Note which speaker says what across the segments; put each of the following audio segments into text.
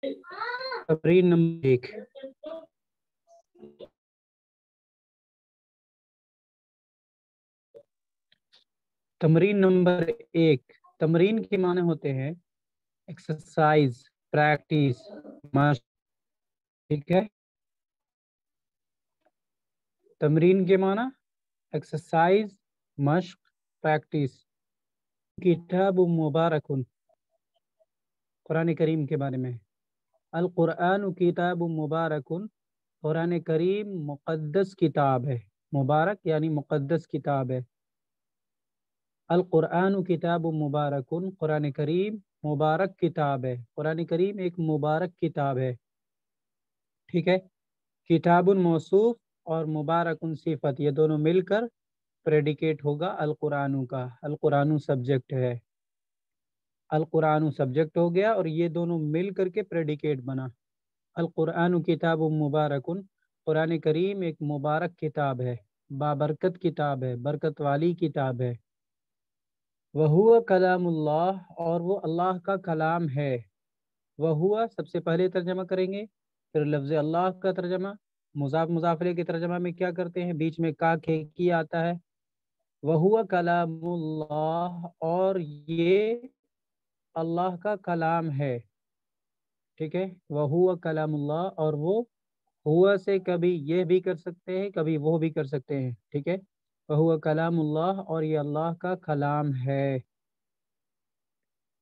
Speaker 1: تمرین نمبر 1. تمرین نمبر 1. تمرین کے معنی ہوتے ہیں ایکسرسائز، پریکٹس، مشق. ٹھیک ہے، تمرین کے معنی ایکسرسائز، مشق، پریکٹس. کتاب مبارک، قرآن کریم کے بارے میں. القرآن کتاب مبارک، قرآن کریم مقدس کتاب ہے. مبارک یعنی مقدس کتاب ہے. القرآن کتاب مبارک، قرآن کریم مبارک کتاب ہے. قرآن کریم ایک مبارک کتاب ہے. ٹھیک ہے، کتاب موصوف اور مبارک صفت، یہ دونوں مل کر پریڈیکیٹ ہوگا القرآن کا. القرآن سبجیکٹ ہے، القرآن سبجیکٹ ہو گیا اور یہ دونوں مل کر کے پریڈیکیٹ بنا. القرآن کتاب مبارک، قرآن کریم ایک مبارک کتاب ہے، بابرکت کتاب ہے، برکت والی کتاب ہے. وہو کلام اللہ، اور وہ اللہ کا کلام ہے. وہو سب سے پہلے ترجمہ کریں گے، پھر لفظ اللہ کا ترجمہ. مضاف مضافلے کے ترجمہ میں کیا کرتے ہیں؟ بیچ میں کا کی آتا ہے. وہو کلام اللہ، اور یہ اللہ کا کلام ہے. ٹھیک ہے، وہو کلام اللہ، اور وہ ہوا سے کبھی یہ بھی کر سکتے ہیں، کبھی وہ بھی کر سکتے ہیں. ٹھیک ہے، وہو کلام اللہ، اور یہ اللہ کا کلام ہے.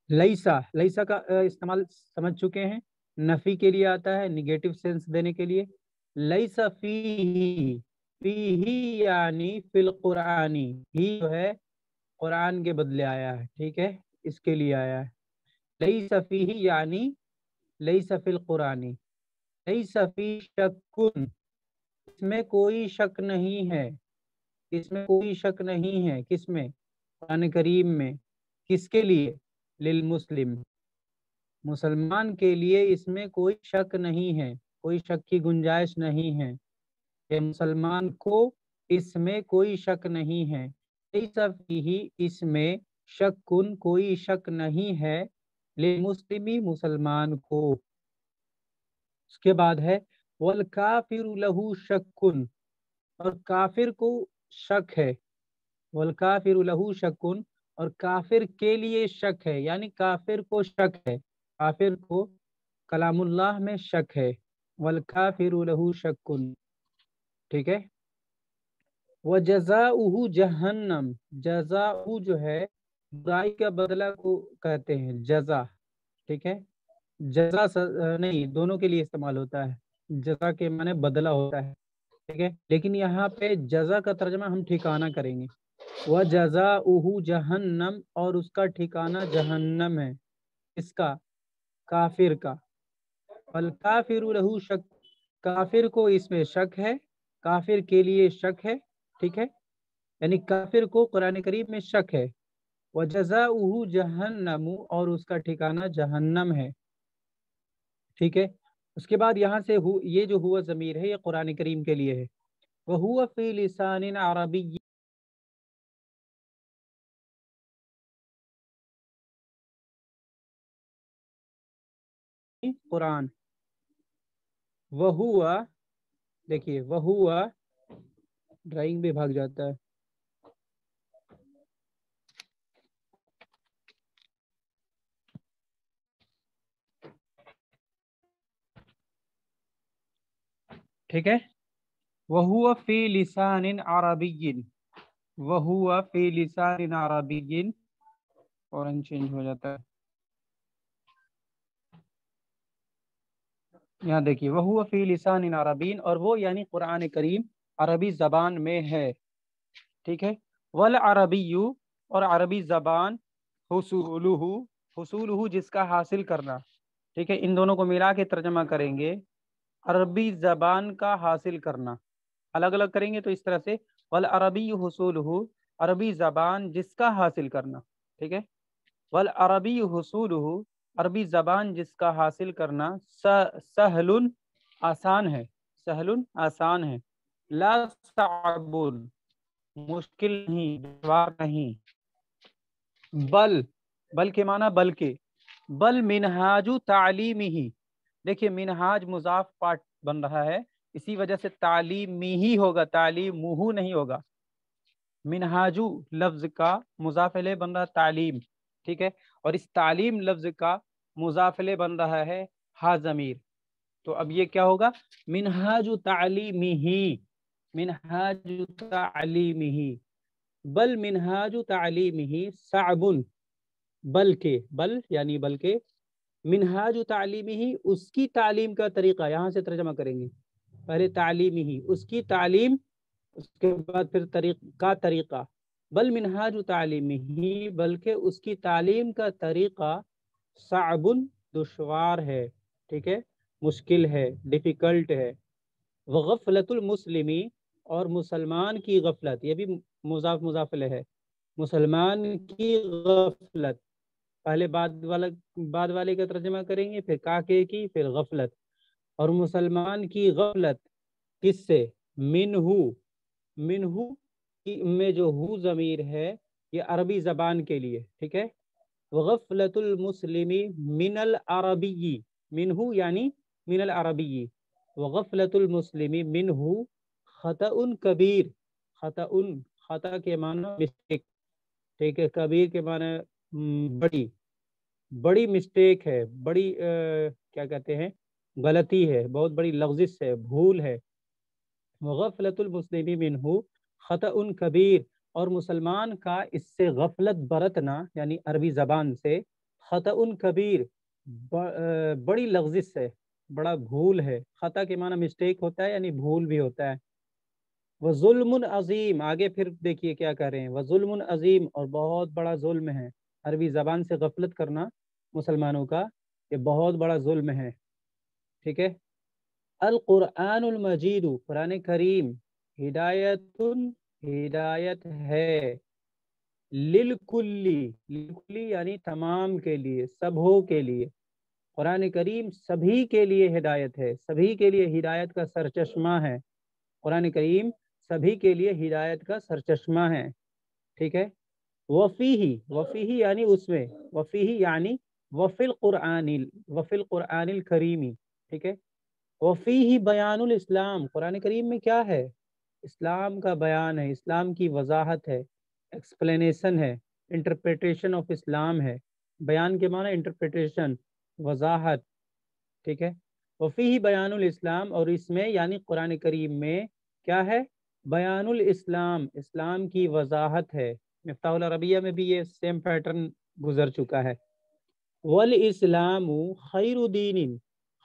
Speaker 1: لیسا، لیسا کا استعمال سمجھ چکے ہیں، نفی کے لیے آتا ہے، نگیٹو سینس دینے کے لیے. لیسا فیہی، فیہی یعنی فی القرآن، ہی جو ہے قرآن کے بدلے آیا ہے. ٹھیک ہے، اس کے لیے آیا ہے. لیسا فیہی یعنی لیسا فی القرآن، لیسا فی شکن، اس میں کوئی شک نہیں ہے. اس میں کوئی شک نہیں ہے. کس میں؟ قرآن کریم میں. کس کے لیے؟ للمسلم، مسلمان کے لیے اس میں کوئی شک نہیں ہے، کوئی شک کی گنجائش نہیں ہے. کہ مسلمان کو اس میں کوئی شک نہیں ہے. لیسا فیہی، اس میں شکن، کوئی شک نہیں ہے، للمسلمی، مسلمان کو. اس کے بعد ہے والکافر لہ شکن، اور کافر کو شک ہے. والکافر لہ شکن، اور کافر کے لیے شک ہے، یعنی کافر کو شک ہے، کافر کو کلام اللہ میں شک ہے. والکافر لہ شکن. ٹھیک ہے، وجزاؤہ جہنم، جزاؤ جو ہے برائی کا بدلہ کو کہتے ہیں جزا. ٹھیک ہے، جزا نہیں، دونوں کے لیے استعمال ہوتا ہے. جزا کے معنی بدلہ ہوتا ہے. ٹھیک ہے، لیکن یہاں پہ جزا کا ترجمہ ہم ٹھکانہ کریں گے. وَجَزَاؤُهُ جہنم، اور اس کا ٹھکانہ جہنم ہے. اس کا؟ کافر کا. وَالْكَافِرُ لَهُ شک، کافر کو اس میں شک ہے، کافر کے لیے شک ہے. ٹھیک ہے، یعنی کافر کو قرآن کریم میں شک ہے. وَجَزَاؤُهُ جہنم، اور اس کا ٹھکانہ جہنم ہے. ٹھیک ہے، اس کے بعد یہاں سے یہ جو ہوا ضمیر ہے یہ قرآن کریم کے لیے ہے. وَهُوَ فِي لِسَانٍ عَرَبِيٍّ، قرآن. وَهُوَ، دیکھیے وَهُوَ، ڈرائنگ بھی بھاگ جاتا ہے. ٹھیک ہے، وَهُوَ فِي لِسَانٍ عَرَبِيٍّ، وَهُوَ فِي لِسَانٍ عَرَبِيٍّ، اورنج چینج ہو جاتا ہے. یہاں دیکھیے وَهُوَ فِي لِسَانٍ عَرَبِيٍّ، اور وہ یعنی قرآن کریم عربی زبان میں ہے. ٹھیک ہے، وَالْعَرَبِيُّ، اور عربی زبان، حصولہ، حصولہ جس کا حاصل کرنا. ٹھیک ہے، ان دونوں کو ملا کے ترجمہ کریں گے، عربی زبان کا حاصل کرنا. الگ الگ کریں گے تو اس طرح سے والعربی حصولہ، عربی زبان جس کا حاصل کرنا. ٹھیک ہے، والعربی حصولہ، عربی زبان جس کا حاصل کرنا، سہل، آسان ہے، سہل آسان ہے، لا صعب، مشکل نہیں، دشوار نہیں. بل، بل کے معنی بلکہ، بل منہاج تعلیمہ، देखिए मिनहाज मुजाफ पार्ट बन रहा है, इसी वजह से तालीमी ही होगा, तालीमुहु नहीं होगा। मिनहाजू लफ्ज का मुजाफिले बन रहा तालीम, ठीक है, और इस तालीम लफ्ज का मुजाफिले बन रहा है हा ज़मीर। तो अब ये क्या होगा, मिनहाजु तालीमिही, मिनहाजु तालीमिही, बल मिनहाजु तालीमिही साबुन, बल के, बल यानी बल के, मिनहाजु तालीमिही उसकी तालीम का तरीका, यहाँ से तर्जमा करेंगे, पहले तालीमिही उसकी तालीम, उसके बाद फिर तरीका, बल मिनहाजु तालीमिही बल्कि उसकी तालीम का तरीका, साबुन दुश्वार है, ठीक है, मुश्किल है, डिफिकल्ट है, वगफलतुल मुस्लिमी और मुसलमान की गफलत, ये भी मुजाफ मुजाफिल है, मुसलमान की गफलत, पहले बाद वाले का तर्जमा करेंगे, फिर काके की, फिर गफलत, और मुसलमान की गफलत किससे, मिनहू, मिनहू की में जो हु ज़मीर है ये अरबी ज़बान के लिए, ठीक है, वगफलतुल मुस्लिमी मिनल अरबी, मिनहू यानी मिनल अरबी, वगफलतुल मुस्लिमी मिनहू खतउन कबीर, खतउन, खता के माना मिस्टेक, ठीक है, कबीर के माना बड़ी, बड़ी मिस्टेक है, बड़ी क्या कहते हैं, गलती है, बहुत बड़ी लफ्जिश है, भूल है, गफलतुल मुस्लिमी मिनहू खतउन कबीर, और मुसलमान का इससे गफलत बरतना यानी अरबी ज़बान से, खतउन कबीर बड़ी लफ्जिश है, बड़ा भूल है, खता के माना मिस्टेक होता है यानी भूल भी होता है, वह जुल्मुन अजीम, आगे फिर देखिए क्या कह रहे हैं, वह जुल्मुन अजीम और बहुत बड़ा जुल्म है, अरबी ज़बान से गफलत करना मुसलमानों का ये बहुत बड़ा जुल्म है, ठीक है। अल कुरानुल मजीद, कुरान करीम, हिदायतुन, हिदायत है, लिलकुल्ली, लिलकुल्ली यानी तमाम के लिए, सबों के लिए, कुरान करीम सभी के लिए हिदायत है, सभी के लिए हिदायत का सरचश्मा है, कुरान करीम सभी के लिए हिदायत का सरचश्मा है, ठीक है। वफ़ीही, वफ़ीही यानी उसमें, वफ़ीही यानी वफ़िल कुरानिल करीमी, ठीक है, वफ़ीही बयानुल इस्लाम, कुरान करीम में क्या है, इस्लाम का बयान है, इस्लाम की वजाहत है, एक्सप्लेनेशन है, इंटरप्रिटेशन ऑफ इस्लाम है, बयान के माना इंटरप्रिटेशन, वजाहत, ठीक है, वफ़ीही बयानुल इस्लाम, और इसमें यानी कुरान करीम में क्या है, बयानुल इस्लाम, इस्लाम की वजाहत है, मिफ्ताहुल अरबिया में भी ये सेम पैटर्न गुजर चुका है, वल इस्लामु खैरु दीनिन,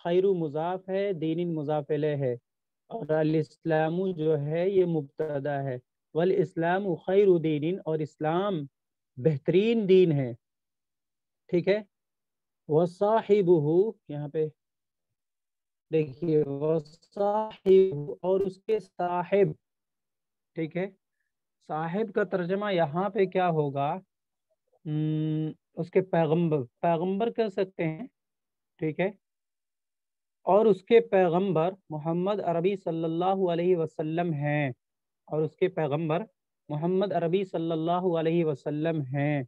Speaker 1: खैरु मुजाफ है, दीनिन मुजाफ इलैह है, और अल इस्लामु जो है ये मुब्तदा है, वल इस्लामु खैरु दीनिन और इस्लाम बेहतरीन दीन है, ठीक है, वसाहिबुहु, यहाँ पे देखिए वसाहिबुहु और उसके साहिब, ठीक है, साहिब का तर्जमा यहाँ पे क्या होगा, उसके पैगंबर, पैगंबर कह सकते हैं, ठीक है, और उसके पैगंबर मोहम्मद अरबी सल्लल्लाहु अलैहि वसल्लम हैं, और उसके पैगंबर मोहम्मद अरबी सल्लल्लाहु अलैहि वसल्लम हैं,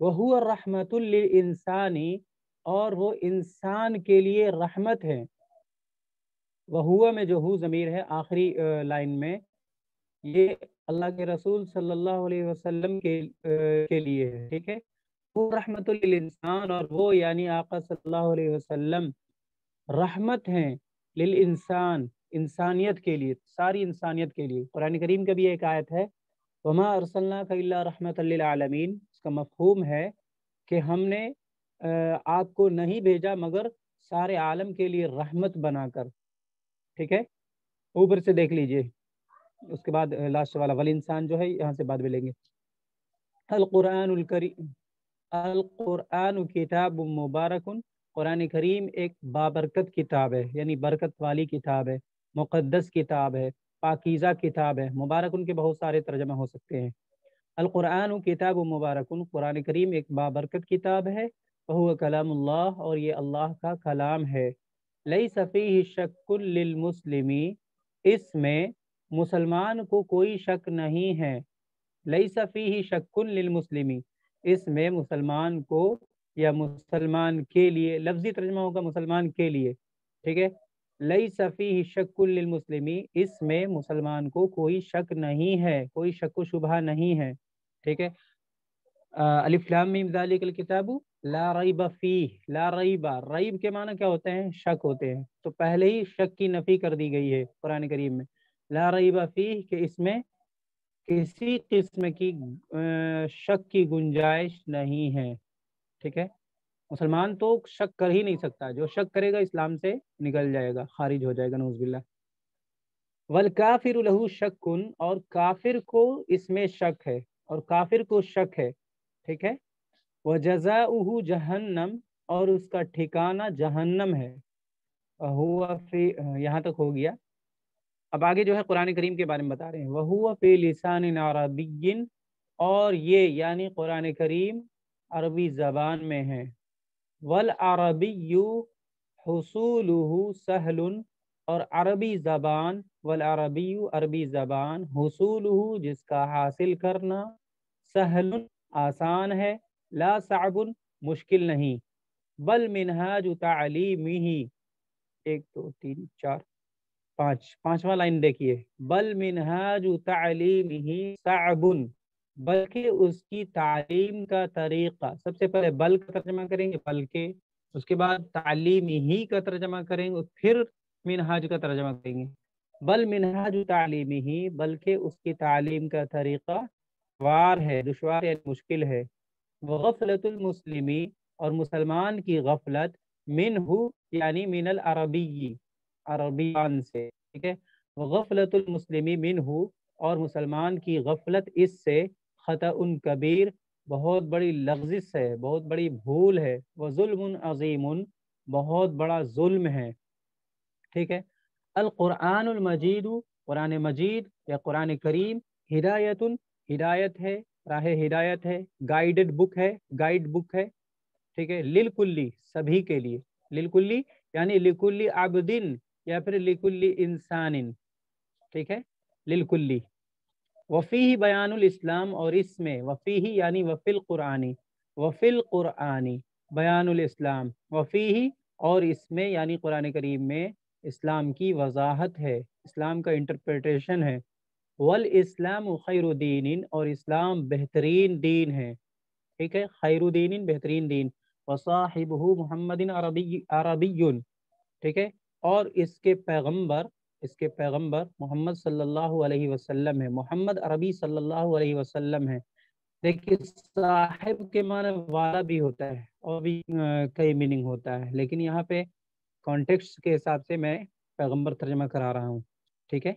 Speaker 1: वहुवा रहमतुल लिल इंसानी, और वो इंसान के लिए रहमत है, वहुवा में जो हु ज़मीर है आखिरी लाइन में, ये अल्लाह के रसूल सल्लल्लाहु अलैहि वसल्लम के लिए है, ठीक है, वो रहमतुल लिल इंसान, और वो यानी आका सल्लल्लाहु अलैहि वसल्लम रहमत हैं, लिल इंसान, इंसानियत के लिए, सारी इंसानियत के लिए, कुरान करीम का भी एक आयत है, वमा अरसलनाका इल्ला रहमतल लिल आलमीन, इसका मफहूम है कि हमने आपको नहीं भेजा मगर सारे आलम के लिए रहमत बनाकर, ठीक है, ऊपर से देख लीजिए, उसके बाद लास्ट वाला वल इंसान जो है यहाँ से बाद में लेंगे, अल कुरानुल करीम, अल कुरान किताब मुबारकुन, कुरान करीम एक बाबरकत किताब है, यानी बरकत वाली किताब है, मुक़द्दस किताब है, पाकीज़ा किताब है, मुबारक उनके बहुत सारे तर्जमा हो सकते हैं, अल कुरान किताब मुबारकुन, कुरान करीम एक बाबरकत किताब है, वहुवा कलामुल्लाह, और ये अल्लाह का कलाम है, लैसा फीही शक्कुन लिल मुस्लिमी, इसमें मुसलमान को कोई शक नहीं है, लैसा फीही शक्कुन लिल मुस्लिमी, इसमें मुसलमान को یا مسلمان کے لیے، لفظی ترجمہ ہوگا مسلمان کے لیے، ٹھیک ہے. لیس فیہ شک للمسلمی، اس میں مسلمان کو کوئی شک نہیں ہے، کوئی شک و شبہ نہیں ہے، ٹھیک ہے. الف لام میم ذالک الکتاب لا ریب فیہ، لا ریب، ریب کے معنی کیا ہوتے ہیں؟ شک ہوتے ہیں، تو پہلے ہی شک کی نفی کر دی گئی ہے قرآن کریم میں. لا ریب فیہ کہ اس میں کسی قسم کی شک کی گنجائش نہیں ہے، ٹھیک ہے. مسلمان تو شک کر ہی نہیں سکتا، جو شک کرے گا اسلام سے نکل جائے گا، خارج ہو جائے گا، نعوذ باللہ. والکافر لہ شک، اور کافر کو اس میں شک ہے، اور کافر کو شک ہے، ٹھیک ہے. وجزاؤہ جہنم، اور اس کا ٹھکانہ جہنم ہے. وہو فی، یہاں تک ہو گیا. اب آگے جو ہے قرآن کریم کے بارے میں بتا رہے ہیں. وہو فی لسان عربی، اور یہ یعنی قرآن کریم عربی زبان میں ہے. والعربی حصولہ سہل، اور عربی زبان، والعربی عربی زبان، حصولہ جس کا حاصل کرنا، سہل آسان ہے، لا صعب مشکل نہیں. بل منہاج تعلیمہ، 1 2 3 4 پانچواں لائن دیکھیے. بل منہاج تعلیمہ صعب، بلکہ اس کی تعلیم کا طریقہ، سب سے پہلے بل کا ترجمہ کریں گے بلکہ، اس کے بعد تعلیم ہی کا ترجمہ کریں گے، پھر منہاج کا ترجمہ کریں گے. بل منہاج تعلیم ہی، بلکہ اس کی تعلیم کا طریقہ وار ہے، دشوار یا مشکل ہے. وغفلت المسلمی، اور مسلمان کی غفلت، منہ یعنی من العربی، عربیان سے، ٹھیک ہے. وغفلت المسلمی منہ، اور مسلمان کی غفلت اس سے، خطأ کبیر، بہت بڑی لغزش ہے، بہت بڑی بھول ہے. وظلم عظیم، بہت بڑا ظلم ہے، ٹھیک ہے. القرآن المجید، قرآن مجید یا قرآن کریم، ہدایت، ہدایت ہے، راہ ہدایت ہے، گائیڈڈ بک ہے، گائیڈ بک ہے، ٹھیک ہے. للکلی، سبھی کے لیے، للکلی یعنی لکلی عبدن، یا پھر لکلی انسان، ٹھیک ہے، للکلی. وفیہ بیان الاسلام، اور اس میں وفیہ یعنی وفی القرآنی، وفی القرآنی بیان الاسلام، وفیہ اور اس میں یعنی قرآن کریم میں اسلام کی وضاحت ہے، اسلام کا انٹرپریٹیشن ہے. والاسلام خیر دین، اور اسلام بہترین دین ہے، ٹھیک ہے. خیر دین، بہترین دین. وصاحبہ محمد عربی، عربی، ٹھیک ہے. اور اس کے پیغمبر، اس کے پیغمبر محمد صلی اللہ علیہ وسلم ہے، محمد عربی صلی اللہ علیہ وسلم ہے. دیکھیے صاحب کے معنی والا بھی ہوتا ہے، اور بھی کئی میننگ ہوتا ہے، لیکن یہاں پہ کانٹیکسٹ کے حساب سے میں پیغمبر ترجمہ کرا رہا ہوں، ٹھیک ہے.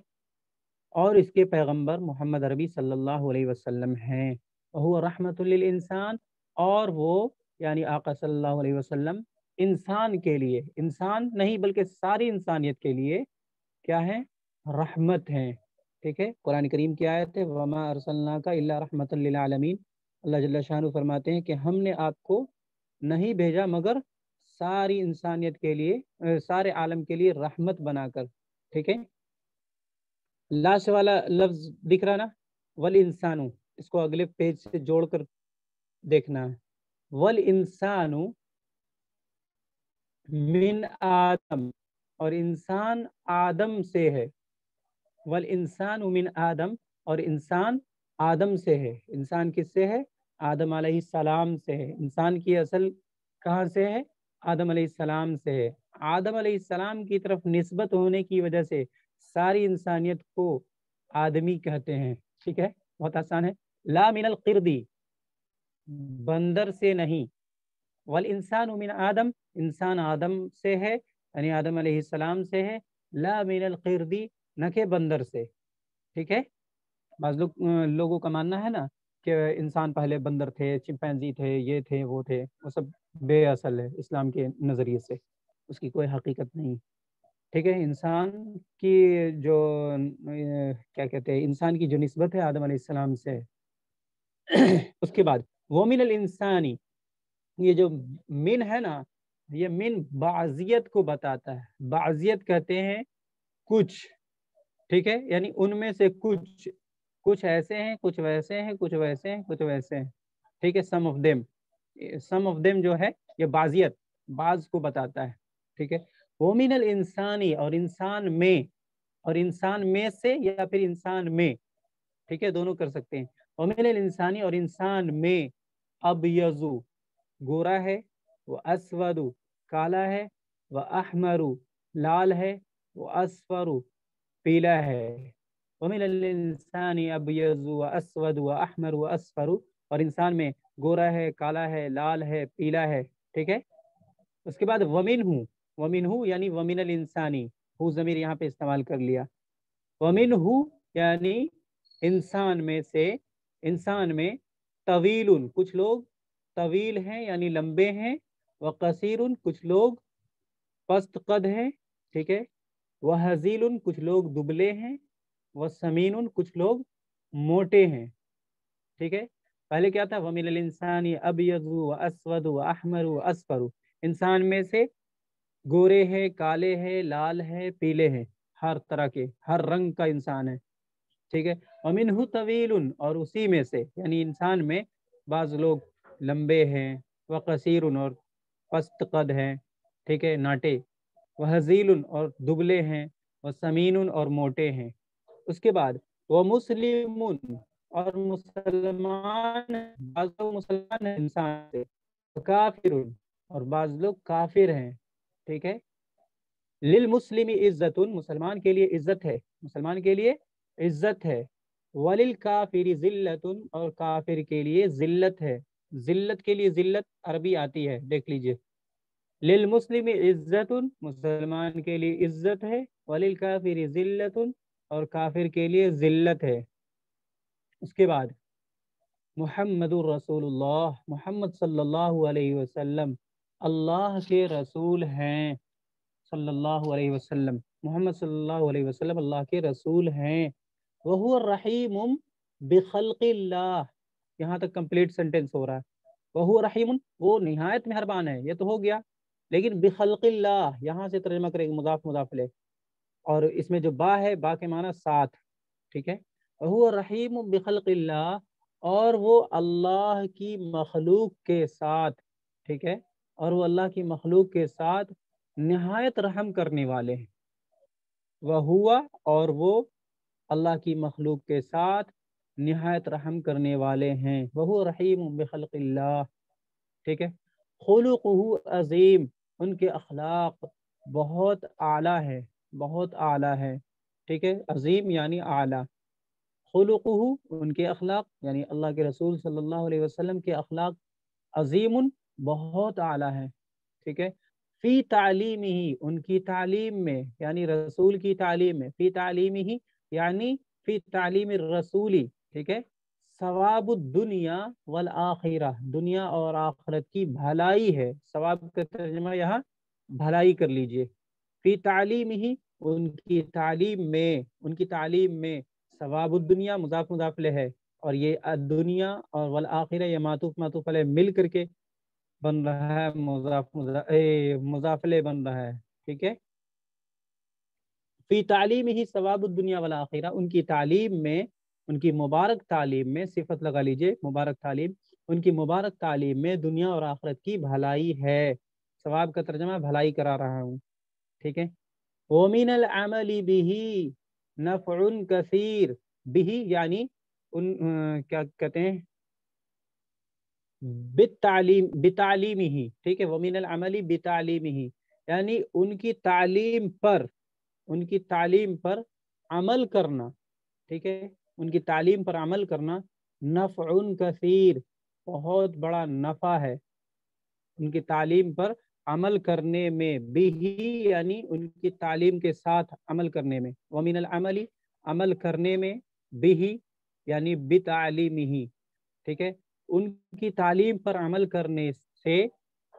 Speaker 1: اور اس کے پیغمبر محمد عربی صلی اللہ علیہ وسلم ہیں. وہ رحمت للانسان، اور وہ یعنی آقا صلی اللہ علیہ وسلم انسان کے لیے، انسان نہیں بلکہ ساری انسانیت کے لیے کیا ہے؟ رحمت ہیں، ٹھیک ہے. قرآن کریم کی آیت ہے وما ارسلناک الا رحمت للعالمین. اللہ جل شانہ فرماتے ہیں کہ ہم نے آپ کو نہیں بھیجا مگر ساری انسانیت کے لیے، سارے عالم کے لیے رحمت بنا کر، ٹھیک ہے. لاسٹ والا لفظ دکھ رہا نا، والانسان، اس کو اگلے پیج سے جوڑ کر دیکھنا ہے. والانسان من آدم، اور انسان آدم سے ہے. والانسان من آدم، اور انسان آدم سے ہے. انسان کس سے ہے؟ آدم علیہ السلام سے ہے. انسان کی اصل کہاں سے ہے؟ آدم علیہ السلام سے ہے. آدم علیہ السلام کی طرف نسبت ہونے کی وجہ سے ساری انسانیت کو آدمی کہتے ہیں، ٹھیک ہے. بہت آسان ہے. لا من القردی، بندر سے نہیں. والانسان من آدم، انسان آدم سے ہے، یعنی آدم علیہ السلام سے ہے. لا من القردی، نہ کہ بندر سے، ٹھیک ہے. بعض لوگوں کا ماننا ہے نا کہ انسان پہلے بندر تھے، چمپینزی تھے، یہ تھے، وہ تھے، وہ سب بے اصل ہے اسلام کے نظریے سے، اس کی کوئی حقیقت نہیں، ٹھیک ہے. انسان کی جو کیا کہتے ہیں، انسان کی جو نسبت ہے آدم علیہ السلام سے. اس کے بعد وہ من الانسانی، یہ جو من ہے نا، یہ من بعضیت کو بتاتا ہے. بعضیت کہتے ہیں کچھ، ٹھیک ہے، یعنی ان میں سے کچھ، کچھ ایسے ہیں، کچھ ویسے ہیں، کچھ ویسے ہیں، کچھ ویسے ہیں، ٹھیک ہے. Some of them. Some of them जो है ये बाजियत, बाज को बताता है, ठीक है। वो मिनल इंसानी, और इंसान में से या फिर इंसान में, ठीक है, दोनों कर सकते हैं। वो मिनल इंसानी, और इंसान में, अब यजू गोरा है, वो अस्वदु काला है, वह अहमरु लाल है, वो अस्फरु पीला है। वमिनल इंसानी अबयज़ु व अस्वदु व अहमर व अस्फरु, और इंसान में गोरा है, काला है, लाल है, पीला है, ठीक है। उसके बाद वमिनहु यानी वमिनल इंसानी, हु ज़मीर यहाँ पे इस्तेमाल कर लिया। वमिनहु यानी इंसान में से, इंसान में, तवीलुन कुछ लोग तवील हैं यानी लंबे हैं, व कसीरुन कुछ लोग पस्त कद हैं, ठीक है। वह हजीलुन कुछ लोग दुबले हैं, वह समीनुन कुछ लोग मोटे हैं, ठीक है। पहले क्या था, वमिनल इंसानी अबयज़ु व अस्वदु व अहमरु व अस्फरु, इंसान में से गोरे हैं, काले हैं, लाल है, पीले हैं, हर तरह के, हर रंग का इंसान है, ठीक है। वमिनहु तवीलुन, और उसी में से यानी इंसान में बाज लोग लंबे हैं, व कसीरुन और पस्त कद हैं, ठीक है, नाटे, वह हजीलुन और दुबले हैं, वह समीनुन और मोटे हैं। उसके बाद वह मुस्लिमुन, और मुसलमान, बाज लोग मुसलमान हैं इंसान से, काफिरुन, और बाज लोग काफिर हैं, ठीक है। लिल मुस्लिमी इज्जतुन, मुसलमान के लिए इज्जत है, मुसलमान के लिए इज्जत है। वलिल काफिरी जिल्लतुन, और काफिर के लिए जिल्लत है। जिल्लत के लिए जिल्लत अरबी आती है, देख लीजिए। लिल मुस्लिम इज्जतुन, मुसलमान के लिए इज्जत है, वलिल काफिर जिल्लतुन, और काफिर के लिए जिल्लत है। उसके बाद मुहम्मदुर रसूलुल्लाह, मुहम्मद सल्लल्लाहु अलैहि वसल्लम अल्लाह के रसूल हैं, सल्लल्लाहु अलैहि वसल्लम, मोहम्मद सल्लल्लाहु अलैहि वसल्लम अल्लाह के रसूल हैं। वहुव रहीमुम बिखल्क़िल्लाह, यहाँ तक कंप्लीट सेंटेंस हो रहा है। वहुव रहीमुन, वो निहायत मेहरबान है, ये तो हो गया, लेकिन बिखल्क़िल्लाह यहाँ से तर्जुमा करेंगे मुज़ाफ मुज़ाफ इलैह, और इसमें जो बा है, बा के माना साथ, ठीक है। वहुव रहीमुम बिखल्क़िल्लाह, और वो अल्लाह की मखलूक के साथ, ठीक है, और वो अल्लाह की मखलूक के साथ निहायत रहम करने वाले हैं। वह हुआ, और वो अल्लाह की मखलूक के साथ निहायत रहम करने वाले हैं। वह रहीम बिखल्क़िल्लाह, ठीक है। खुलुक़ुहु अज़ीम, उनके अखलाक बहुत आला है, बहुत आला है, ठीक है। अजीम यानी आला। खुलुक़ुहु उनके अखलाक, यानी अल्लाह के रसूल सल्लल्लाहु अलैहि वसल्लम के अखलाक अजीमुन बहुत आला है, ठीक है। फी तालीम ही, उनकी तालीम में, यानी रसूल की तालीम में, फी तालीम ही यानी फी तालीम रसूली, ठीक है। सवाब दुनिया वल आखिरा, दुनिया और आखिरत की भलाई है। सवाब का तर्जुमा यहाँ भलाई कर लीजिए। फी तालीम ही, उनकी तालीम में सवाब दुनिया मुज़ाफ मुज़ाफ इलैह है, और ये दुनिया और वल आखिरा ये मातूफ मातूफ अलैह मिल करके बन रहा है, मुजाफले बन रहा है, ठीक है। फी तालीम ही सवाब दुनिया वाला आखिरा, उनकी तालीम में, उनकी मुबारक तालीम में, सिफत लगा लीजिए मुबारक तालीम, उनकी मुबारक तालीम में दुनिया और आखिरत की भलाई है। सवाब का तर्जमा भलाई करा रहा हूँ, ठीक है। वमिनल अमली बिही नफ़उन कसीर, बिही यानी उन क्या कहते हैं, बितालीम ही, ठीक है। वमिनल अमली बितालीम ही यानी उनकी तालीम पर अमल करना, ठीक है, उनकी तालीम पर अमल करना। नफ़उन कसीर, बहुत बड़ा नफ़ा है उनकी तालीम पर अमल करने में। बिही यानी उनकी तालीम के साथ अमल करने में। वमिनल अमली अमल करने में, बिही यानी बितालीमिही, ठीक है। उनकी तालीम पर अमल करने से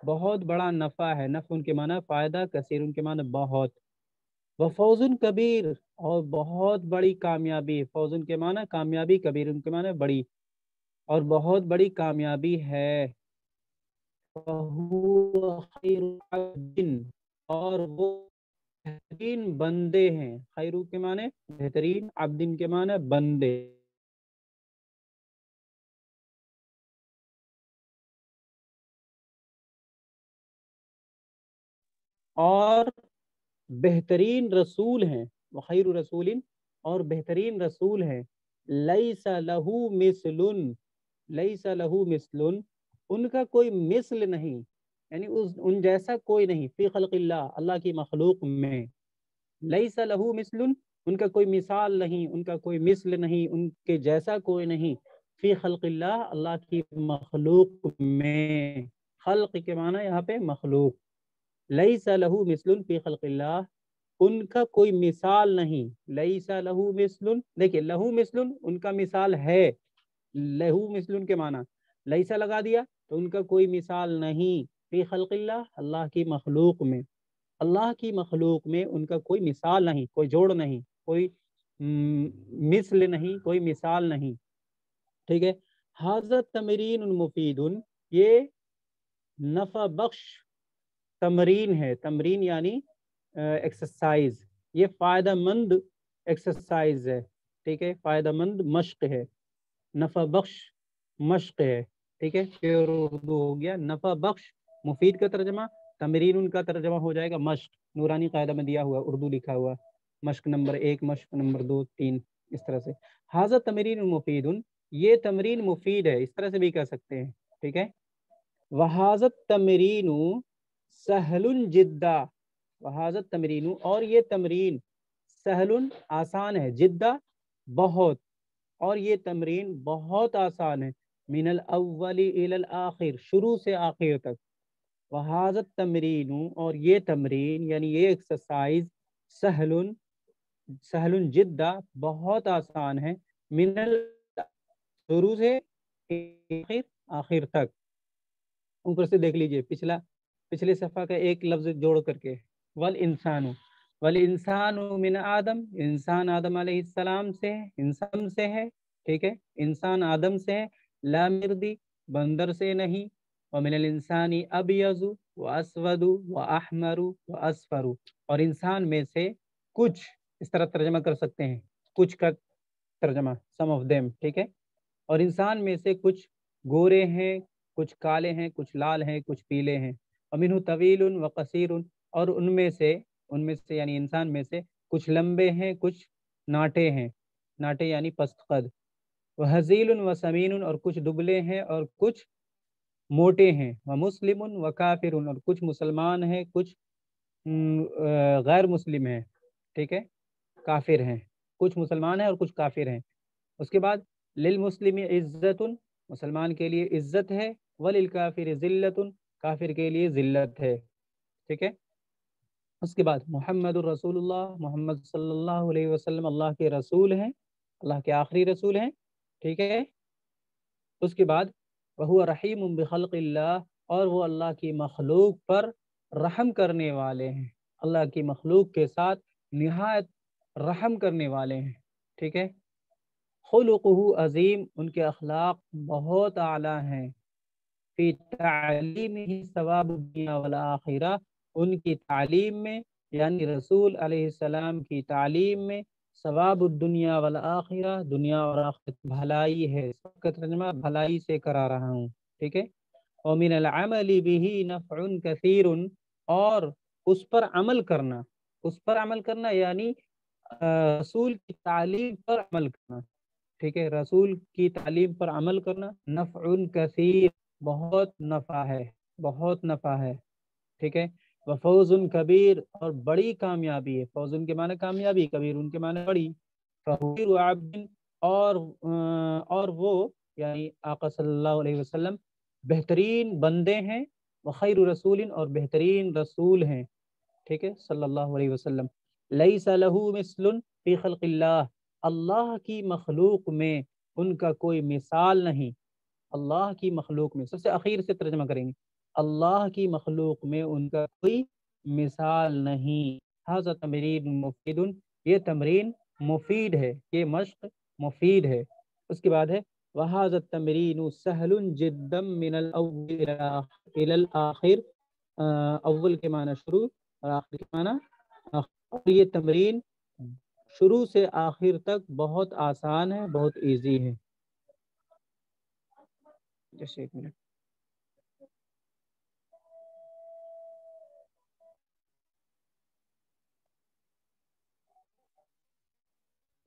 Speaker 1: बहुत बड़ा नफ़ा है। नफ़ उनके माना फ़ायदा, कसीर उनके माना बहुत। व फौजुन कबीर, और बहुत बड़ी कामयाबी, फौजुन के माना कामयाबी, कबीर उनके माना बड़ी, और बहुत बड़ी कामयाबी है। वहुव खैरु अब्दिन, और वो बेहतरीन बंदे हैं। खैरू के माने बेहतरीन, अब्दिन के माने बंदे। اور بہترین رسول ہیں، وخیر رسول، اور بہترین رسول ہیں، لیس لہو مثل، لیس لہو مثل، ان کا کوئی مثل نہیں، یعنی ان جیسا کوئی نہیں، فی خلق اللہ، اللہ کی مخلوق میں، لیس لہو مثل، ان کا کوئی مثال نہیں، ان کا کوئی مثل نہیں، ان کے جیسا کوئی نہیں، فی خلق اللہ، اللہ کی مخلوق میں، خلق کے معنی یہاں پہ مخلوق، لیس لہو مثل فی خلق اللہ، ان کا کوئی مثال نہیں، لیس لہو مثل، دیکھیے لہو مثل ان کا مثال ہے، لہو مثل کے معنی لیسا لگا دیا تو ان کا کوئی مثال نہیں، فی خلق اللہ، اللہ کی مخلوق میں، اللہ کی مخلوق میں ان کا کوئی مثال نہیں، کوئی جوڑ نہیں، کوئی مثل نہیں، کوئی مثال نہیں، ٹھیک ہے۔ حاضر تمرین مفید، یہ نفع بخش تمرین ہے، تمرین یعنی ایکسرسائز، یہ فائدہ مند ایکسرسائز ہے، ٹھیک ہے، فائدہ مند مشق ہے، نفع بخش مشق ہے، ٹھیک ہے، پیور اردو ہو گیا نفع بخش، مفید کا ترجمہ، تمرین ان کا ترجمہ ہو جائے گا مشق، نورانی قاعدہ میں دیا ہوا اردو لکھا ہوا، مشق نمبر 1، مشق نمبر 2، 3، اس طرح سے، حاضر تمرین مفید، یہ تمرین مفید ہے، اس طرح سے بھی کہہ سکتے ہیں، ٹھیک ہے۔ وحاظت تمرین سہل جدا، وحاظت تمرین، اور یہ تمرین سہل آسان ہے، جدہ بہت، اور یہ تمرین بہت آسان ہے، من الاول الی الاخر، شروع سے آخر تک، وحاظت تمرین، اور یہ تمرین یعنی یہ ایکسرسائز سہل، سہل جدہ بہت آسان ہے، من شروع سے آخر تک، اوپر سے دیکھ لیجئے پچھلے صفحہ کا ایک لفظ جوڑ کر کے، والانسان، والانسان من آدم، انسان آدم علیہ السلام سے ہے، انسان سے ہے، ٹھیک ہے، انسان آدم سے ہے، لا مردی، بندر سے نہیں، ومن الانسان ابیض واسود واحمر واصفر، اور انسان میں سے کچھ، اس طرح ترجمہ کر سکتے ہیں، کچھ کا ترجمہ سم آف دیم، ٹھیک ہے، اور انسان میں سے کچھ گورے ہیں، کچھ کالے ہیں، کچھ لال ہیں، کچھ پیلے ہیں، ومنہ طویل وقصیر، اور ان میں سے یعنی انسان میں سے کچھ لمبے ہیں، کچھ ناٹے ہیں، ناٹے یعنی پست قد، وحزیل وسمین، اور کچھ دبلے ہیں اور کچھ موٹے ہیں، ومسلم وکافر، اور کچھ مسلمان ہیں، کچھ غیر مسلم ہیں، ٹھیک ہے، کافر ہیں، کچھ مسلمان ہیں اور کچھ کافر ہیں، اس کے بعد للمسلم عزت، مسلمان کے لیے عزت ہے، وللکافر ذلت، کافر کے لیے ذلت ہے، ٹھیک ہے، اس کے بعد محمد الرسول اللہ، محمد صلی اللہ علیہ وسلم اللہ کے رسول ہیں، اللہ کے آخری رسول ہیں، ٹھیک ہے، اس کے بعد وہ رحیم بخلق اللہ، اور وہ اللہ کی مخلوق پر رحم کرنے والے ہیں، اللہ کی مخلوق کے ساتھ نہایت رحم کرنے والے ہیں، ٹھیک ہے، خلقہ عظیم، ان کے اخلاق بہت اعلیٰ ہیں، فی تعلیم ہی ثواب الدنیا والآخرہ، ان کی تعلیم میں یعنی رسول علیہ السلام کی تعلیم میں ثواب الدنیا والآخرہ، دنیا اور آخرت بھلائی ہے، سب کا ترجمہ بھلائی سے کرا رہا ہوں، ٹھیک ہے، ومن العمل به نفع کثیر، اور اس پر عمل کرنا یعنی رسول کی تعلیم پر عمل کرنا، ٹھیک ہے، رسول کی تعلیم پر عمل کرنا، نفع کثیر، بہت نفع ہے، بہت نفع ہے، ٹھیک ہے، وفوز کبیر، اور بڑی کامیابی ہے، فوز کے معنی کامیابی، کبیر ان کے معنی بڑی، فخیر عبد، اور وہ یعنی آقا صلی اللہ علیہ وسلم بہترین بندے ہیں، وخیر رسول، اور بہترین رسول ہیں، ٹھیک ہے، صلی اللہ علیہ وسلم، لیس لہ مثل فی خلق اللہ، اللہ کی مخلوق میں ان کا کوئی مثال نہیں، اللہ کی مخلوق میں، سب سے اخیر سے ترجمہ کریں گے، اللہ کی مخلوق میں ان کا کوئی مثال نہیں، ھذا تمرین مفید، یہ تمرین مفید ہے، یہ مشق مفید ہے، اس کے بعد ہے وَھَذَا التَّمْرِينُ سَهْلٌ جِدًّا مِنَ الْأَوَّلِ إِلَى الْآخِرِ، اول کے معنی شروع اور آخر کے معنی آخر، اور یہ تمرین شروع سے آخر تک بہت آسان ہے، بہت ایزی ہے، جیسے ایک منٹ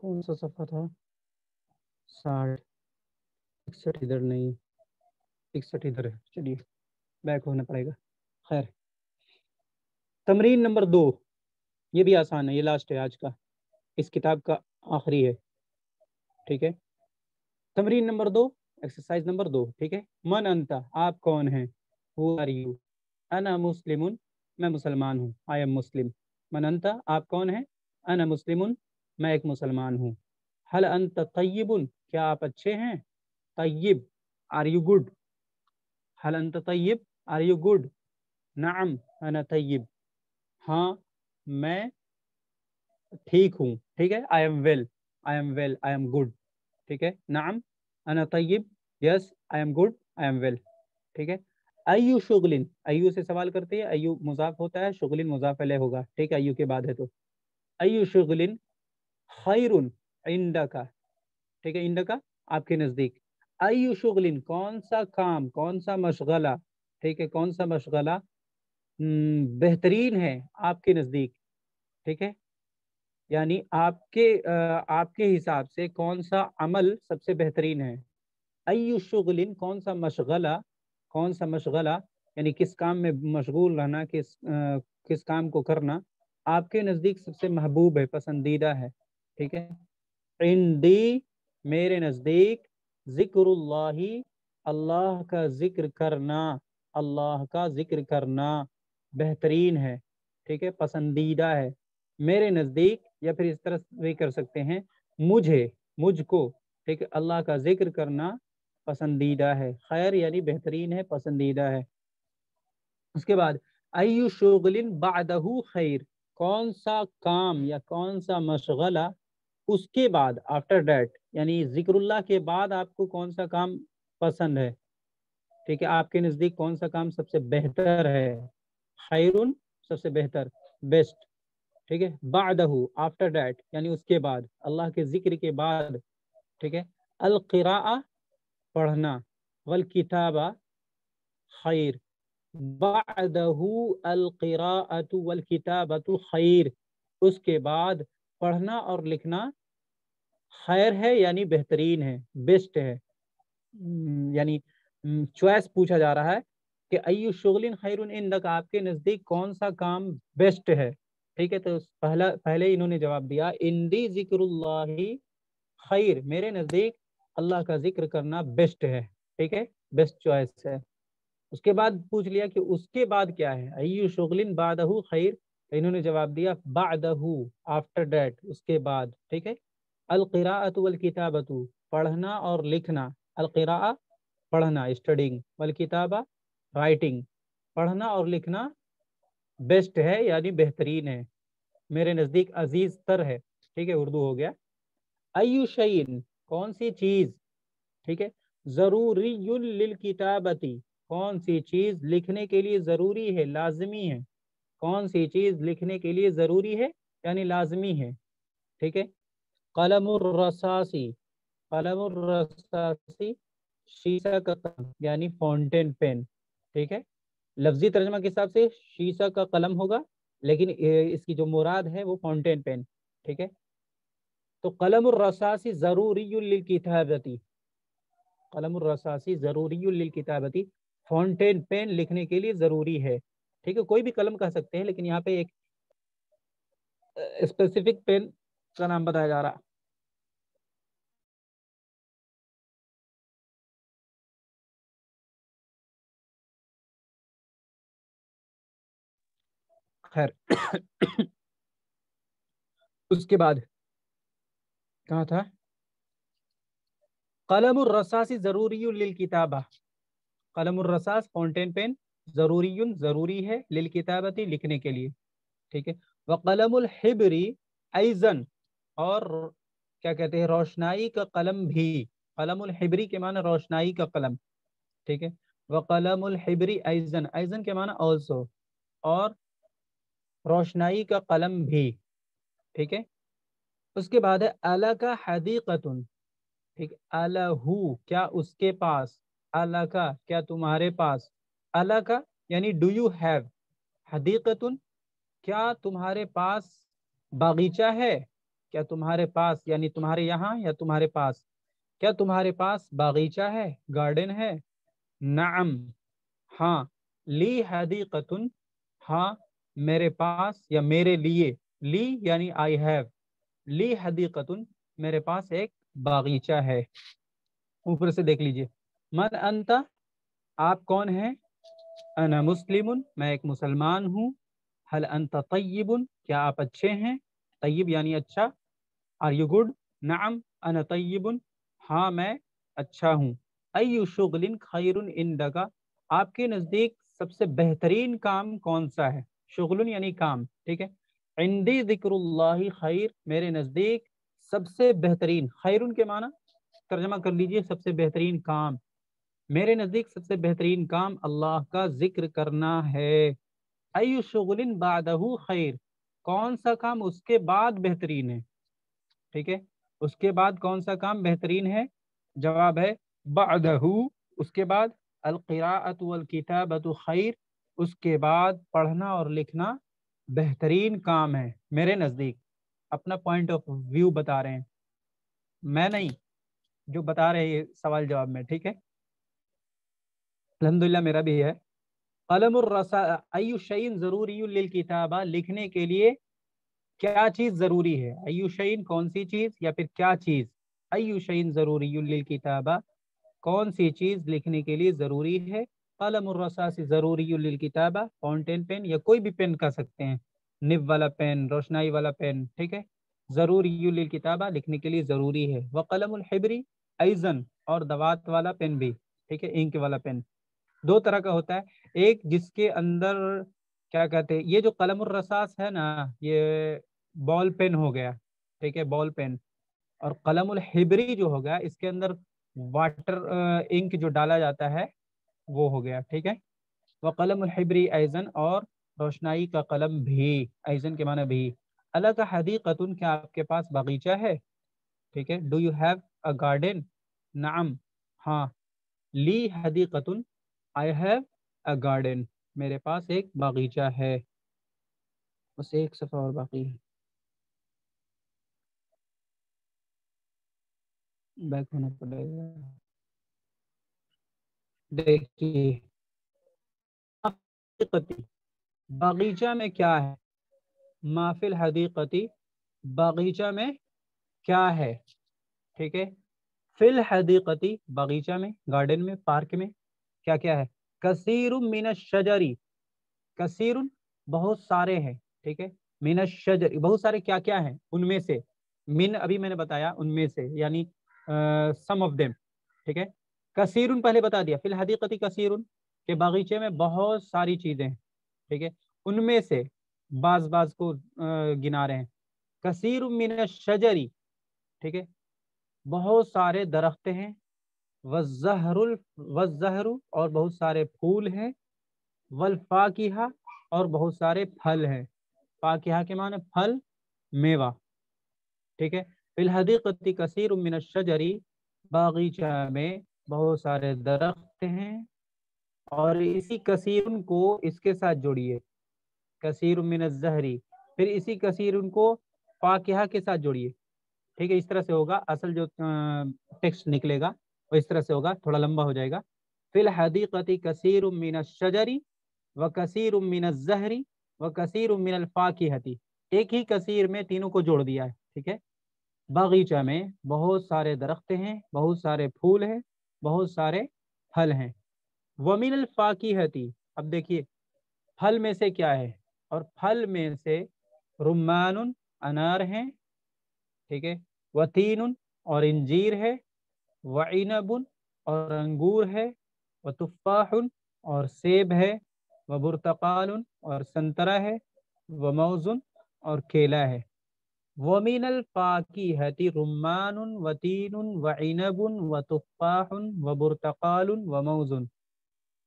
Speaker 1: कौन सा सफ़ा था? 60, 61 इधर नहीं, 61 इधर है। चलिए बैक होना पड़ेगा। खैर, तमरीन नंबर 2, ये भी आसान है, ये लास्ट है आज का, इस किताब का आखिरी है। ठीक है, तमरीन नंबर 2, एक्सरसाइज नंबर 2। ठीक है, मन अंता, आप कौन हैं? Who are you? अना मुस्लिमुन, मैं मुसलमान हूँ। I am Muslim. मन अंता, आप कौन हैं? अना मुस्लिमुन, मैं एक मुसलमान हूँ। हल अंत तय्यबुन, क्या आप अच्छे हैं? तय्यब, आर यू गुड? हल अंत तय्यब, आर यू गुड? नाम अना तय्यब, हाँ मैं ठीक हूँ। ठीक है, I am well, I am well, I am good. ठीक है, नाम अना तय्यब, yes I am good, I am well. ठीक है, अय्यु शुगलिन, अय्यु से सवाल करते हैं, अय्यु मुजाफ होता है, शुगलिन मुजाफ अलैह होगा। ठीक है, अय्यु के बाद है तो अय्यु शुगलिन खैरुन इंदका। ठीक है, इंदका आपके नजदीक। अय्यु शुगलिन, कौन सा काम, कौन सा मशगला, ठीक है, कौन सा मशगला बेहतरीन है आपके नजदीक। ठीक है, यानी आपके हिसाब से कौन सा अमल सबसे बेहतरीन है। अय्यु शुगलिन, कौन सा मशगला, यानी किस काम में मशगूल रहना, किस काम को करना आपके नज़दीक सबसे महबूब है, पसंदीदा है। ठीक है, इंदी, मेरे नज़दीक, जिक्रुल्लाही, अल्लाह का जिक्र करना, अल्लाह का जिक्र करना बेहतरीन है। ठीक है, पसंदीदा है मेरे नज़दीक, या फिर इस तरह भी कर सकते हैं, मुझे, मुझको, ठीक है, अल्लाह का जिक्र करना पसंदीदा है। खैर यानी बेहतरीन है, पसंदीदा है। उसके बाद अय्यु शुगलिन बादहू खैर, कौन सा काम या कौन सा मशगला उसके बाद, आफ्टर डैट, यानी जिक्रुल्लाह के बाद आपको कौन सा काम पसंद है। ठीक है, आपके नज़दीक कौन सा काम सबसे बेहतर है। खैरुन, सबसे बेहतर, बेस्ट। ठीक है, बादहू, आफ्टर डैट, यानी उसके बाद, अल्लाह के जिक्र के बाद। ठीक है, अल क़िराअ, पढ़ना, वल किताबा खैर, बादहू अल क़िराअतु वल किताबतु खैर, उसके बाद पढ़ना और लिखना खैर है, यानी बेहतरीन है, बेस्ट है। यानी चॉइस पूछा जा रहा है कि अय्यु शुगलिन खैरुन इंदक, आपके नज़दीक कौन सा काम बेस्ट है। ठीक है, तो पहले इन्होंने जवाब दिया इंदी जिक्रुल्लाही खैर, मेरे नज़दीक अल्लाह का जिक्र करना बेस्ट है। ठीक है, बेस्ट चॉइस है। उसके बाद पूछ लिया कि उसके बाद क्या है, अय्यु शुगलिन बादहू खैर, तो इन्होंने जवाब दिया बादहू, आफ्टर दैट, उसके बाद। ठीक है, अल क़िराअतु वल किताबतु, पढ़ना और लिखना, अल क़िराअ पढ़ना, स्टडिंग, वल किताबा राइटिंग, पढ़ना और लिखना बेस्ट है, यानी बेहतरीन है, मेरे नज़दीक अजीज तर है। ठीक है, उर्दू हो गया। अय्यु शैइन, कौन सी चीज, ठीक है, जरूरी लिल किताबती, कौन सी चीज लिखने के लिए जरूरी है, लाजमी है, कौन सी चीज लिखने के लिए जरूरी है यानी लाजमी है। ठीक है, कलमुर रसासी, कलमुर रसासी शीशा का कलम, यानी फाउंटेन पेन। ठीक है, लफ्जी तर्जमा के हिसाब से शीशा का कलम होगा, लेकिन इसकी जो मुराद है वो फाउंटेन पेन। ठीक है, तो कलमुर रसासी जरूरी लिल किताबती, कलम रसासी जरूरी लिल किताबती, फाउंटेन पेन लिखने के लिए जरूरी है। ठीक है, कोई भी कलम कह सकते हैं, लेकिन यहाँ पे एक स्पेसिफिक पेन का नाम बताया जा रहा। खैर उसके बाद कहा था, कलम रसासी जरूरी लिल किताबा, कलम रसास फाउंटेन पेन, जरूरी, जरूरी है, लिल किताबती लिखने के लिए। ठीक है, व कलमुल हिब्री ऐजन, और क्या कहते हैं, रोशनाई का कलम भी, कलमुल हिब्री के माना रोशनाई का कलम। ठीक है, व कलमुल हिब्री ऐजन, ऐजन के माना ऑल्सो, और रोशनाई का कलम भी। ठीक है, उसके बाद है अला का हदीकतुन, ठीक, अलहू, क्या उसके पास, अला का क्या तुम्हारे पास, अला का यानी डू यू हैव, हदीकतुन क्या तुम्हारे पास बागीचा है, क्या तुम्हारे पास, यानी तुम्हारे यहाँ या तुम्हारे पास, क्या तुम्हारे पास बागीचा है, गार्डन है? नअम, हाँ। ली हदीक़तुन, हाँ मेरे पास या मेरे लिए, ली यानी आई हैव, ली हदीक़तुन मेरे पास एक बागीचा है। ऊपर से देख लीजिए। मन अंता, आप कौन हैं? अना मुस्लिमुन, मैं एक मुसलमान हूँ। हल अंता तय्यिबुन, क्या आप अच्छे हैं? तय्यिब यानी अच्छा। Are you good? नअम अना तय्यिबुन, हाँ मैं अच्छा हूँ। अय्यु शुगलिन खैरुन इंदका, आपके नज़दीक सबसे बेहतरीन काम कौन सा है? शुगलुन यानी काम, ठीक है। इंदी ज़िक्रुल्लाहि खैर, मेरे नज़दीक सबसे बेहतरीन, खैरुन के माना तर्जमा कर लीजिए सबसे बेहतरीन काम। मेरे नज़दीक सबसे बेहतरीन काम अल्लाह का जिक्र करना है। अय्यु शुगलिन बादहु खैर, कौन सा काम उसके बाद बेहतरीन है? ठीक है, उसके बाद कौन सा काम बेहतरीन है? जवाब है बादहु, उसके बाद अल क़िराअतु वल किताबतु खैर, उसके बाद पढ़ना और लिखना बेहतरीन काम है मेरे नज़दीक। अपना पॉइंट ऑफ व्यू बता रहे हैं, मैं नहीं, जो बता रहे हैं सवाल जवाब में, ठीक है। अल्हम्दुलिल्लाह मेरा भी है। कलमुर रसा अय्यु शैइन ज़रूरियुन लिल किताबा, लिखने के लिए क्या चीज जरूरी है? अय्यु शैइन कौन सी चीज, या फिर क्या चीज? अय्यु शैइन ज़रूरियुन लिल किताबा, कौन सी चीज लिखने के लिए जरूरी है? कलमुर रसास ज़रूरियुन लिल किताबा, फाउंटेन पेन या कोई भी पेन कह सकते हैं, निब वाला पेन, रोशनाई वाला पेन, ठीक है। ज़रूरियुन लिल किताबा, लिखने के लिए जरूरी है। व कलमुल हिब्री ऐज़न, और दवात वाला पेन भी, ठीक है, इंक वाला पेन। दो तरह का होता है, एक जिसके अंदर क्या कहते हैं, ये जो कलमुर रसास है ना, ये बॉल पेन हो गया, ठीक है, बॉल पेन। और कलमुल हिब्री जो हो गया, इसके अंदर वाटर इंक जो डाला जाता है वो हो गया, ठीक है। वह कलमुल हिब्री ऐज़न, और रोशनाई का कलम भी, ऐज़न के माने भी। अला का हदीक़तुन, क्या आपके पास बगीचा है? ठीक है, do you have a garden? नाम, हाँ। ली हदीक़तुन, आई हैव अ गार्डन, मेरे पास एक बागीचा है। बस एक सफ़ा और बाकी है, बैक होना पड़ेगा। देखिए, हदीक़ती, बागीचा में क्या है? माफिल हदीक़ती, बागीचा में क्या है? ठीक है। फिल हदीक़ती, बागीचा में, गार्डन में, पार्क में क्या क्या है? कसीरुम मिनश शजरी, कसीरुन बहुत सारे हैं, ठीक है। मिनश शजरी, बहुत सारे क्या क्या हैं? उनमें से। मिन अभी मैंने बताया, उनमें से यानी सम ऑफ देम, ठीक है। कसीरुन पहले बता दिया, फिल हदीक़ती कसीरुन, के बागीचे में बहुत सारी चीजें हैं, ठीक है। उनमें से बाज बाज को गिना रहे हैं। कसीरुम मिनश शजरी, ठीक है, बहुत सारे दरख्त हैं। वज़्ज़हरुल, वज़्ज़हरु, और बहुत सारे फूल हैं। वल फाकिहा, और बहुत सारे फल हैं। फाकिहा के माने फल, मेवा, ठीक है। फिल हदीक़ती कसीरुम मिनश शजरी, बागीचा में बहुत सारे दरख्त हैं। और इसी कसीरुन को इसके साथ जोड़िए, कसीरुम मिनश ज़हरी, फिर इसी कसीरुन को फाकिहा के साथ जोड़िए, ठीक है। इस तरह से होगा, असल जो टेक्स्ट निकलेगा वो इस तरह से होगा, थोड़ा लंबा हो जाएगा। फिल हदीक़ती कसीरुम मिनश शजरी व कसीरुम मिनश ज़हरी व कसीरुम मिनल फाकिहती, एक ही कसीर में तीनों को जोड़ दिया है, ठीक है। बागीचा में बहुत सारे दरख्त हैं, बहुत सारे फूल हैं, बहुत सारे फल हैं। व मिनल फाकिहती, अब देखिए फल में से क्या है? और फल में से रुम्मानुन, अनार हैं, ठीक है। वतीनुन, और इंजीर है। वइनबुन, और अंगूर है। वतुफ़ाहुन, और सेब है। वबुर्तकालुन, और संतरा है। वमौजुन, और केला है। वमिनल फाकीहति रुम्मानुन वतीनुन वइनबुन वतुफ़ाहुन वबुर्तकालुन वमौजुन,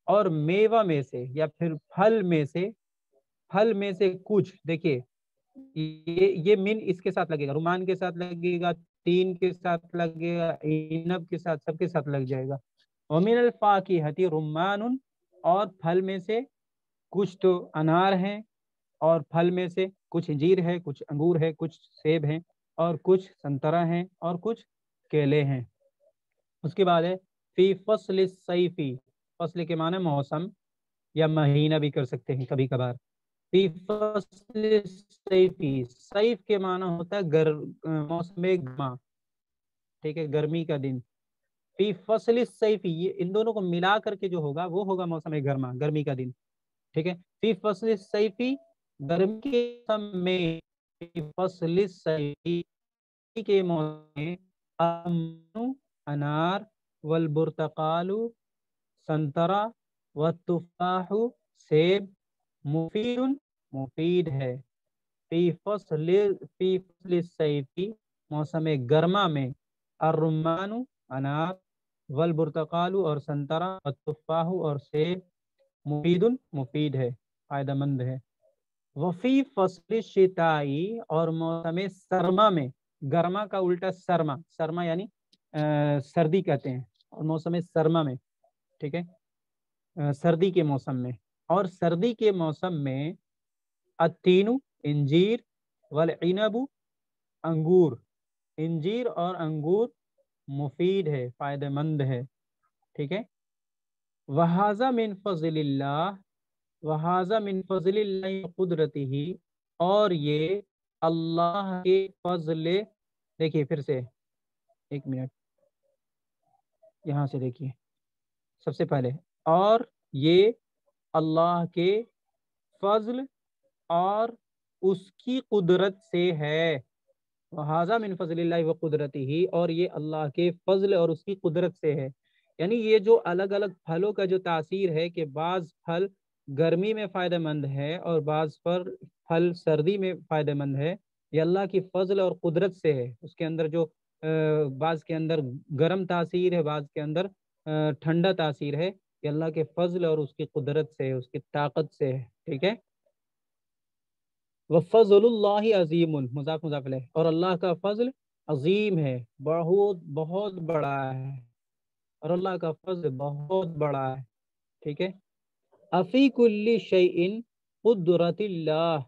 Speaker 1: और मेवा में से या फिर फल में से, फल में से कुछ, देखिए ये मिन इसके साथ लगेगा, रुमान के साथ लगेगा, तीन के साथ लगेगा, इनब के साथ, सबके साथ लग जाएगा। वमिनल फाकिहती रुम्मानुन, और फल में से कुछ तो अनार हैं, और फल में से कुछ अंजीर है, कुछ अंगूर है, कुछ सेब हैं, اور کچھ संतरा ہیں اور कुछ केले हैं। उसके बाद है फी फसल सैफी, फसल के माने मौसम या महीना भी कर सकते हैं कभी कभार। फी फसल सैफी, सैफ के माना होता है मौसम गर्मा, ठीक है, गर्मी का दिन। फी फसल सैफी, ये इन दोनों को मिला करके जो होगा वो होगा मौसम गर्मा, गर्मी का दिन, ठीक है। फी फसल सैफी, गर्मी के मौसम में, फी फसल सैफी के मौसम में, अनार वल बुर्तकालु, संतरा व तुफाहु, सेब, मुफीद, मुफीद है। फी फसल सैफी, मौसम गर्मा में, अर्रुम्मानु, अनार, वल बुर्तकालु और संतरा, व तुफाहु और सेब, मुफीद, मुफीद है, फायदेमंद है। वफी फसल शिताई, और मौसम सरमा में, गर्मा का उल्टा सरमा, सरमा यानी सर्दी कहते हैं, और मौसम सरमा में, ठीक है, सर्दी के मौसम में, और सर्दी के मौसम में अत्तीनु, इंजीर, वल इनबु, अंगूर, इंजीर और अंगूर, मुफीद है, फायदेमंद है, ठीक है। वहाजा मिन फज़लिल्लाह, वहाजा मिन फज़लिल्लाह कुदरतिही, और ये अल्लाह के फजल, देखिए फिर से एक मिनट, यहाँ से देखिए सबसे पहले, और ये अल्लाह के फजल और उसकी कुदरत से है। वहाजा मिन फज़लिल्लाहि व कुदरतिही, और ये अल्लाह के फजल और उसकी कुदरत से है। यानी ये जो अलग अलग फलों का जो तासीर है कि बाज़ फल गर्मी में फ़ायदेमंद है और बाज़ फल सर्दी में फ़ायदेमंद है, ये अल्लाह की फजल और कुदरत से है। उसके अंदर जो बाज़ के अंदर गर्म तासीर है, बाज़ के अंदर ठंडा तासीर है, ये अल्लाह के फजल और उसकी कुदरत से है, उसकी ताकत से है, ठीक है। वफ़ज़लुल्लाहि अज़ीमुन, मुज़ाफ़ मुज़ाफ़ इलैह, और अल्लाह का फजल अजीम है, बहुत बहुत बड़ा है, और अल्लाह का फजल बहुत बड़ा है, ठीक है। अफ़ी कुल्ली शैइन कुद्रतिल्लाह,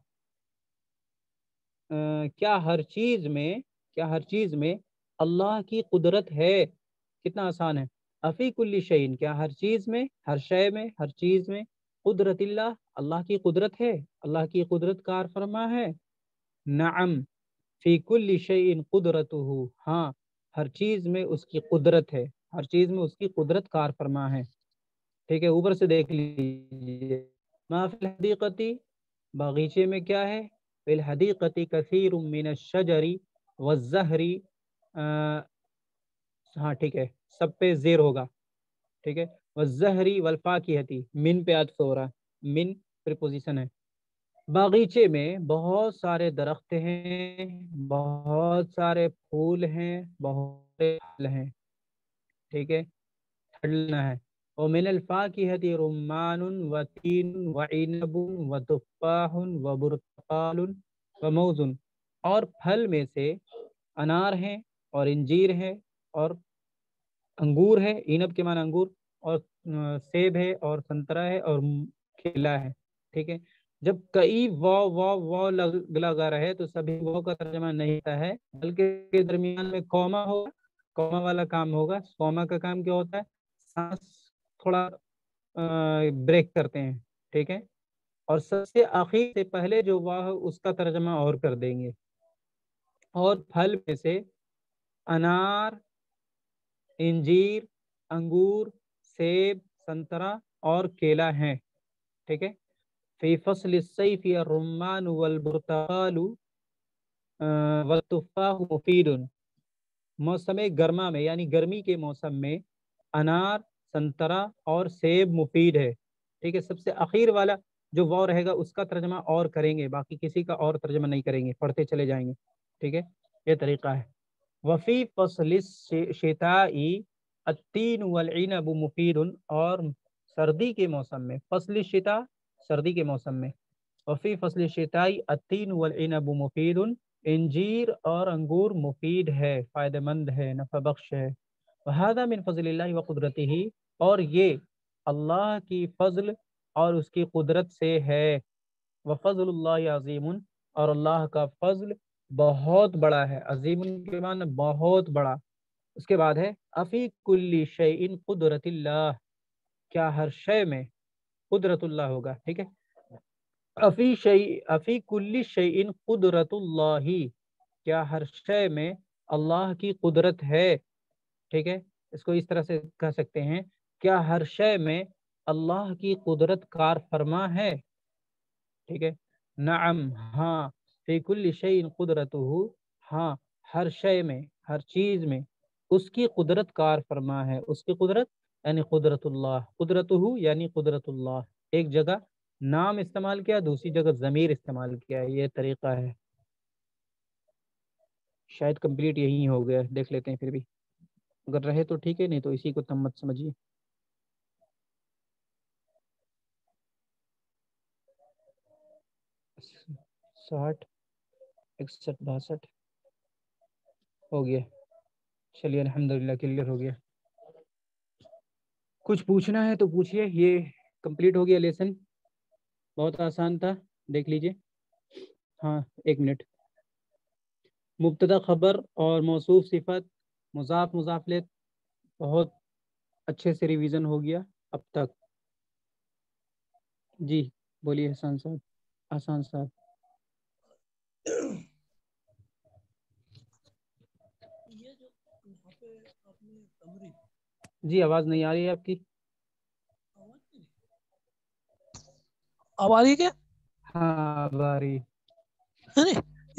Speaker 1: क्या हर चीज़ में, क्या हर चीज़ में अल्लाह की कुदरत है। कितना आसान है। अफ़ी कुल्ली शैइन, क्या हर चीज़ में, हर शय में, हर चीज़ में, कुदरतिल्लाह, अल्लाह की कुदरत है, अल्लाह की कुदरत कार फरमा है। नअम, फी कुल्ली शैइन कुदरतुहु, हाँ, हर चीज़ में उसकी कुदरत है, हर चीज़ में उसकी कुदरत कार फरमा है, ठीक है। ऊपर से देख लीजिए, मा फिल हदीक़ती, बागीचे में क्या है, फिल हदीक़ती कसीरुम मिनश शजरी वज़्ज़हरी, हाँ ठीक है, सब पे ज़ेर होगा, ठीक है। वज़्ज़हरी वल फ़ाकिहती, मिन पे अत्फ़ हो रहा है, मिन प्रीपोजिशन है। बागीचे में बहुत सारे दरख्त हैं, बहुत सारे फूल हैं, बहुत सारे फल हैं, ठीक है, ठंडा है। और मिनल फाकिहति रुम्मानुन व तीनुन व इनबुन व तुफ़ाहुन व बुर्तकालुन व मौज़ुन, और फल में से अनार हैं और इंजीर है और अंगूर है, इनब के माना अंगूर, और सेब है और संतरा है और केला है, ठीक है। जब कई वो लगा रहे तो सभी वो का तर्जमा नहीं होता है, बल्कि के दरमियान में कौमा होगा, कौमा वाला काम होगा। कौमा का काम क्या होता है, सांस थोड़ा ब्रेक करते हैं, ठीक है। और सबसे आखिर से पहले जो वाह उसका तर्जमा और कर देंगे। और फल में से अनार, इंजीर, अंगूर, सेब, संतरा और केला हैं, ठीक है। फी फसल सैफी अर्रुम्मान वल बुर्तकालु वल तुफ़ाहु मुफीदुन, मौसम गर्मा में यानी गर्मी के मौसम में अनार, संतरा और सेब मुफीद है, ठीक है। सबसे आखिर वाला जो वाव रहेगा उसका तर्जमा और करेंगे, बाकी किसी का और तर्जमा नहीं करेंगे, पढ़ते चले जाएंगे, ठीक है। ये तरीका है। वफ़ी फसल शिताई अत्तीन वल इनब मुफीदुन, और सर्दी के मौसम में, फसल शिता सर्दी के मौसम में, वफ़ी फसल शिताई अत्तीन वल इनब मुफीदुन, इंजीर और अंगूर मुफीद है, फ़ायदेमंद है, नफ़ा बख्श है। वहादा मिन फ़ज़लिल्लाहि व कुदरतिही, और ये अल्लाह की फ़ज़ल और उसकी कुदरत से है। व फ़ज़लुल्लाहि अज़ीमुन, और अल्लाह का फ़ज़ल بہت بڑا ہے، عظیم کے معنی بہت بڑا. اس کے بعد ہے افی کلی شیء قدرت اللہ، کیا ہر شے میں قدرت اللہ ہوگا. ٹھیک ہے، افی کلی شیء قدرت اللہ، کیا ہر شے میں اللہ کی قدرت ہے. ٹھیک ہے، اس کو اس طرح سے کہہ سکتے ہیں، کیا ہر شے میں اللہ کی قدرت کار فرما ہے. ٹھیک ہے، نعم، ہاں، فی کل شیء قدرتہ، ہاں، ہر شے میں، ہر چیز میں اس کی قدرت کار فرما ہے. اس کی قدرت یعنی قدرت اللہ، قدرتہ یعنی قدرت اللہ. ایک جگہ نام استعمال کیا، دوسری جگہ ضمیر استعمال کیا، یہ طریقہ ہے. شاید کمپلیٹ یہی ہو گیا، دیکھ لیتے ہیں پھر بھی، اگر رہے تو ٹھیک ہے، نہیں تو اسی کو تم مت سمجھیے. 60 61 62 ہو گیا. چلیے الحمدللہ کلیئر ہو گیا. کچھ پوچھنا ہے تو پوچھئے. یہ کمپلیٹ ہو گیا لیسن، بہت آسان تھا، دیکھ لیجئے. ہاں، ایک منٹ. مبتدا خبر اور موصوف صفت، مضاف مضاف الیہ، بہت اچھے سے ریویژن ہو گیا اب تک. جی بولیے حسان صاحب. حسان صاحب
Speaker 2: یہ جو یہاں پہ آپ نے تمرین،
Speaker 1: جی آواز نہیں آ رہی ہے آپ کی.
Speaker 2: اب آ رہی ہے کیا؟
Speaker 1: ہاں اب آ رہی.